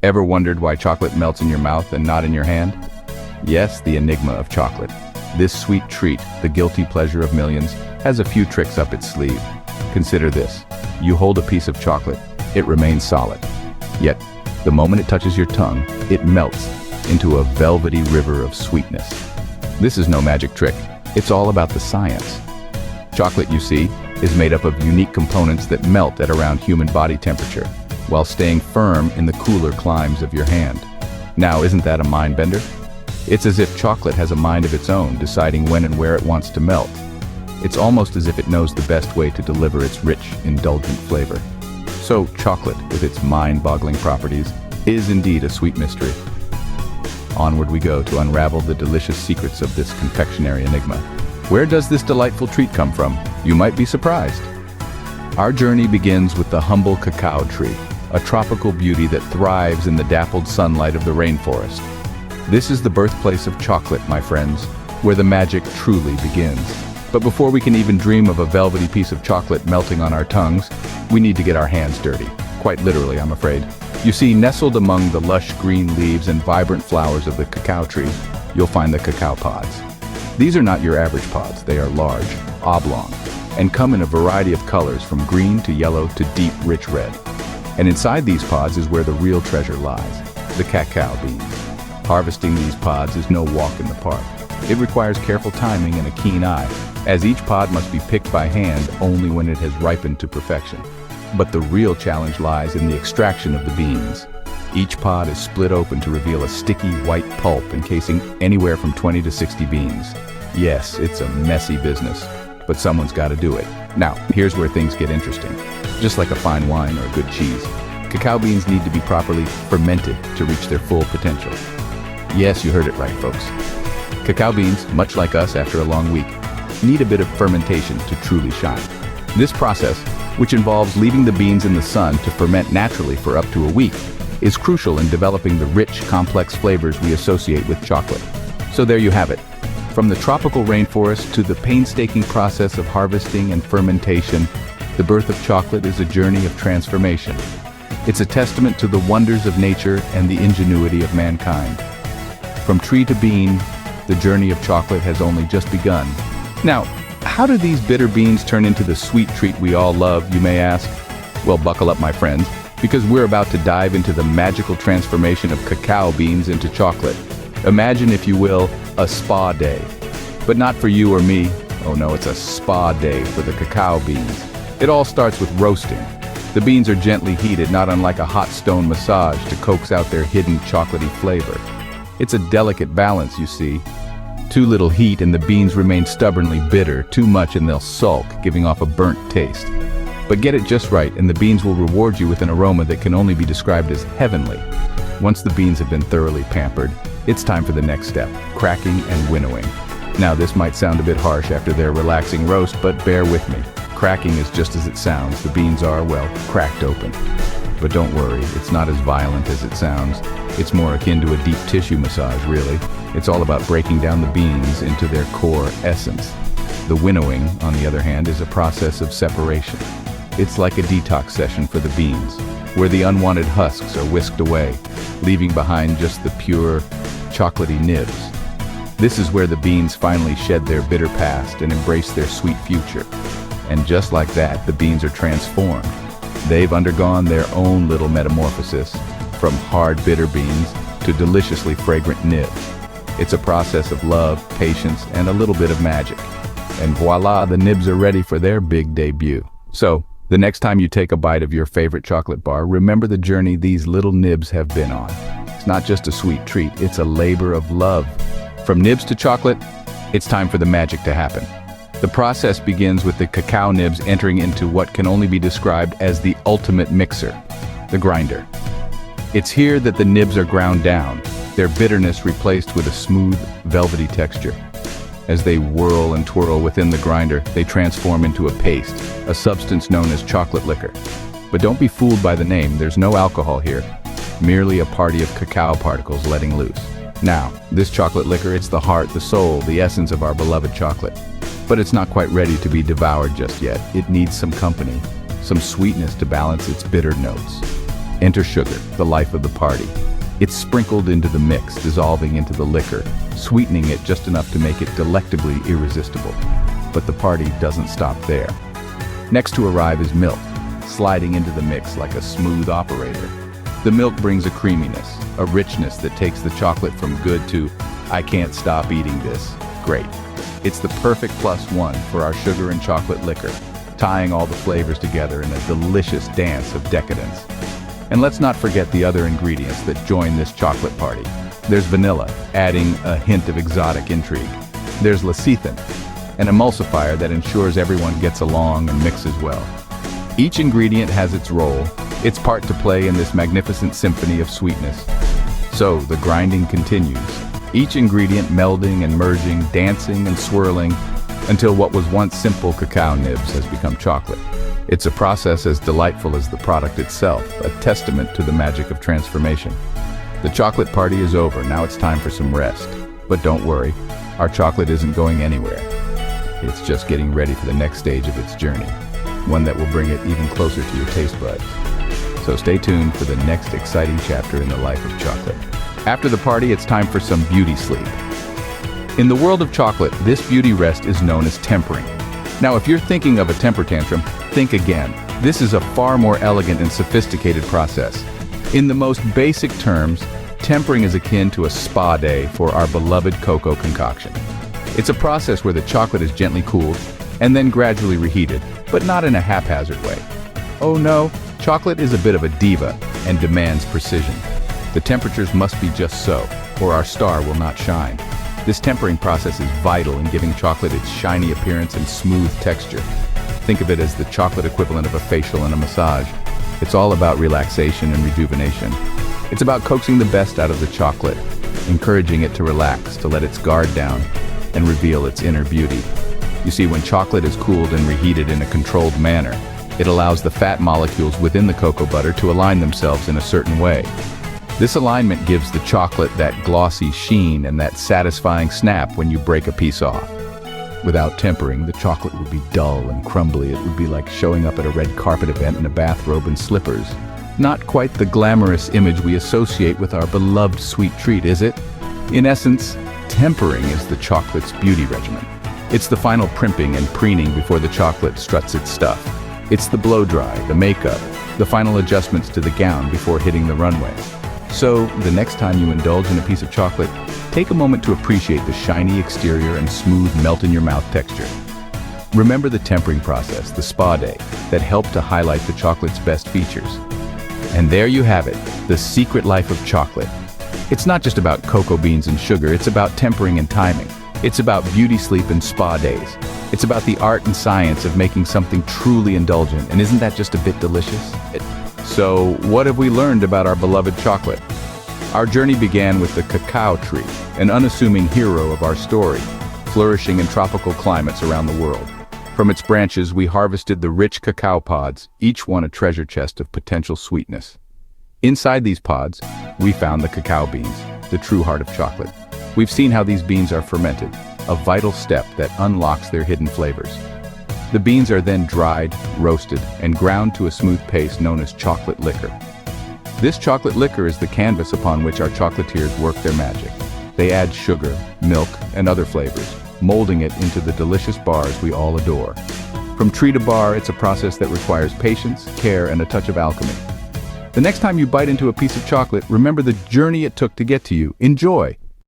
Ever wondered why chocolate melts in your mouth and not in your hand? Yes, the enigma of chocolate. This sweet treat, the guilty pleasure of millions, has a few tricks up its sleeve. Consider this. You hold a piece of chocolate, it remains solid. Yet, the moment it touches your tongue, it melts into a velvety river of sweetness. This is no magic trick. It's all about the science. Chocolate, you see, is made up of unique components that melt at around human body temperature, while staying firm in the cooler climes of your hand. Now, isn't that a mind bender? It's as if chocolate has a mind of its own, deciding when and where it wants to melt. It's almost as if it knows the best way to deliver its rich, indulgent flavor. So, chocolate, with its mind-boggling properties, is indeed a sweet mystery. Onward we go to unravel the delicious secrets of this confectionery enigma. Where does this delightful treat come from? You might be surprised. Our journey begins with the humble cacao tree, a tropical beauty that thrives in the dappled sunlight of the rainforest. This is the birthplace of chocolate, my friends, where the magic truly begins. But before we can even dream of a velvety piece of chocolate melting on our tongues, we need to get our hands dirty. Quite literally, I'm afraid. You see, nestled among the lush green leaves and vibrant flowers of the cacao tree, you'll find the cacao pods. These are not your average pods. They are large, oblong, and come in a variety of colors from green to yellow to deep, rich red. And inside these pods is where the real treasure lies, the cacao beans. Harvesting these pods is no walk in the park. It requires careful timing and a keen eye, as each pod must be picked by hand only when it has ripened to perfection. But the real challenge lies in the extraction of the beans. Each pod is split open to reveal a sticky white pulp encasing anywhere from 20 to 60 beans. Yes, it's a messy business, but someone's got to do it. Now, here's where things get interesting. Just like a fine wine or a good cheese, cacao beans need to be properly fermented to reach their full potential. Yes, you heard it right, folks. Cacao beans, much like us after a long week, need a bit of fermentation to truly shine. This process, which involves leaving the beans in the sun to ferment naturally for up to a week, is crucial in developing the rich, complex flavors we associate with chocolate. So there you have it. From the tropical rainforest to the painstaking process of harvesting and fermentation, the birth of chocolate is a journey of transformation. It's a testament to the wonders of nature and the ingenuity of mankind. From tree to bean, the journey of chocolate has only just begun. Now, how do these bitter beans turn into the sweet treat we all love, you may ask? Well, buckle up, my friends, because we're about to dive into the magical transformation of cacao beans into chocolate. Imagine, if you will, a spa day. But not for you or me. Oh no, it's a spa day for the cacao beans. It all starts with roasting. The beans are gently heated, not unlike a hot stone massage, to coax out their hidden chocolatey flavor. It's a delicate balance, you see. Too little heat and the beans remain stubbornly bitter, too much and they'll sulk, giving off a burnt taste. But get it just right and the beans will reward you with an aroma that can only be described as heavenly. Once the beans have been thoroughly pampered, it's time for the next step, cracking and winnowing. Now this might sound a bit harsh after their relaxing roast, but bear with me. Cracking is just as it sounds. The beans are, well, cracked open. But don't worry, it's not as violent as it sounds. It's more akin to a deep tissue massage, really. It's all about breaking down the beans into their core essence. The winnowing, on the other hand, is a process of separation. It's like a detox session for the beans, where the unwanted husks are whisked away, leaving behind just the pure, chocolatey nibs. This is where the beans finally shed their bitter past and embrace their sweet future. And just like that, the beans are transformed. They've undergone their own little metamorphosis, from hard, bitter beans to deliciously fragrant nibs. It's a process of love, patience, and a little bit of magic. And voila, the nibs are ready for their big debut. So, the next time you take a bite of your favorite chocolate bar, remember the journey these little nibs have been on. It's not just a sweet treat, it's a labor of love. From nibs to chocolate, it's time for the magic to happen. The process begins with the cacao nibs entering into what can only be described as the ultimate mixer, the grinder. It's here that the nibs are ground down, their bitterness replaced with a smooth, velvety texture. As they whirl and twirl within the grinder, they transform into a paste, a substance known as chocolate liquor. But don't be fooled by the name, there's no alcohol here, merely a party of cacao particles letting loose. Now, this chocolate liquor, it's the heart, the soul, the essence of our beloved chocolate. But it's not quite ready to be devoured just yet. It needs some company, some sweetness to balance its bitter notes. Enter sugar, the life of the party. It's sprinkled into the mix, dissolving into the liquor, sweetening it just enough to make it delectably irresistible. But the party doesn't stop there. Next to arrive is milk, sliding into the mix like a smooth operator. The milk brings a creaminess, a richness that takes the chocolate from good to, I can't stop eating this, great. It's the perfect +1 for our sugar and chocolate liquor, tying all the flavors together in a delicious dance of decadence. And let's not forget the other ingredients that join this chocolate party. There's vanilla, adding a hint of exotic intrigue. There's lecithin, an emulsifier that ensures everyone gets along and mixes well. Each ingredient has its role, its part to play in this magnificent symphony of sweetness. So the grinding continues, each ingredient melding and merging, dancing and swirling, until what was once simple cacao nibs has become chocolate. It's a process as delightful as the product itself, a testament to the magic of transformation. The chocolate party is over, now it's time for some rest. But don't worry, our chocolate isn't going anywhere. It's just getting ready for the next stage of its journey, one that will bring it even closer to your taste buds. So stay tuned for the next exciting chapter in the life of chocolate. After the party, it's time for some beauty sleep. In the world of chocolate, this beauty rest is known as tempering. Now, if you're thinking of a temper tantrum, think again. This is a far more elegant and sophisticated process. In the most basic terms, tempering is akin to a spa day for our beloved cocoa concoction. It's a process where the chocolate is gently cooled and then gradually reheated, but not in a haphazard way. Oh no, chocolate is a bit of a diva and demands precision. The temperatures must be just so, or our star will not shine. This tempering process is vital in giving chocolate its shiny appearance and smooth texture. Think of it as the chocolate equivalent of a facial and a massage. It's all about relaxation and rejuvenation. It's about coaxing the best out of the chocolate, encouraging it to relax, to let its guard down, and reveal its inner beauty. You see, when chocolate is cooled and reheated in a controlled manner, it allows the fat molecules within the cocoa butter to align themselves in a certain way. This alignment gives the chocolate that glossy sheen and that satisfying snap when you break a piece off. Without tempering, the chocolate would be dull and crumbly. It would be like showing up at a red carpet event in a bathrobe and slippers. Not quite the glamorous image we associate with our beloved sweet treat, is it? In essence, tempering is the chocolate's beauty regimen. It's the final primping and preening before the chocolate struts its stuff. It's the blow dry, the makeup, the final adjustments to the gown before hitting the runway. So, the next time you indulge in a piece of chocolate, take a moment to appreciate the shiny exterior and smooth melt-in-your-mouth texture. Remember the tempering process, the spa day, that helped to highlight the chocolate's best features. And there you have it, the secret life of chocolate. It's not just about cocoa beans and sugar, it's about tempering and timing. It's about beauty sleep and spa days. It's about the art and science of making something truly indulgent, and isn't that just a bit delicious? So, what have we learned about our beloved chocolate? Our journey began with the cacao tree, an unassuming hero of our story, flourishing in tropical climates around the world. From its branches, we harvested the rich cacao pods, each one a treasure chest of potential sweetness. Inside these pods, we found the cacao beans, the true heart of chocolate. We've seen how these beans are fermented, a vital step that unlocks their hidden flavors. The beans are then dried, roasted, and ground to a smooth paste known as chocolate liquor. This chocolate liquor is the canvas upon which our chocolatiers work their magic. They add sugar, milk, and other flavors, molding it into the delicious bars we all adore. From tree to bar, it's a process that requires patience, care, and a touch of alchemy. The next time you bite into a piece of chocolate, remember the journey it took to get to you. Enjoy!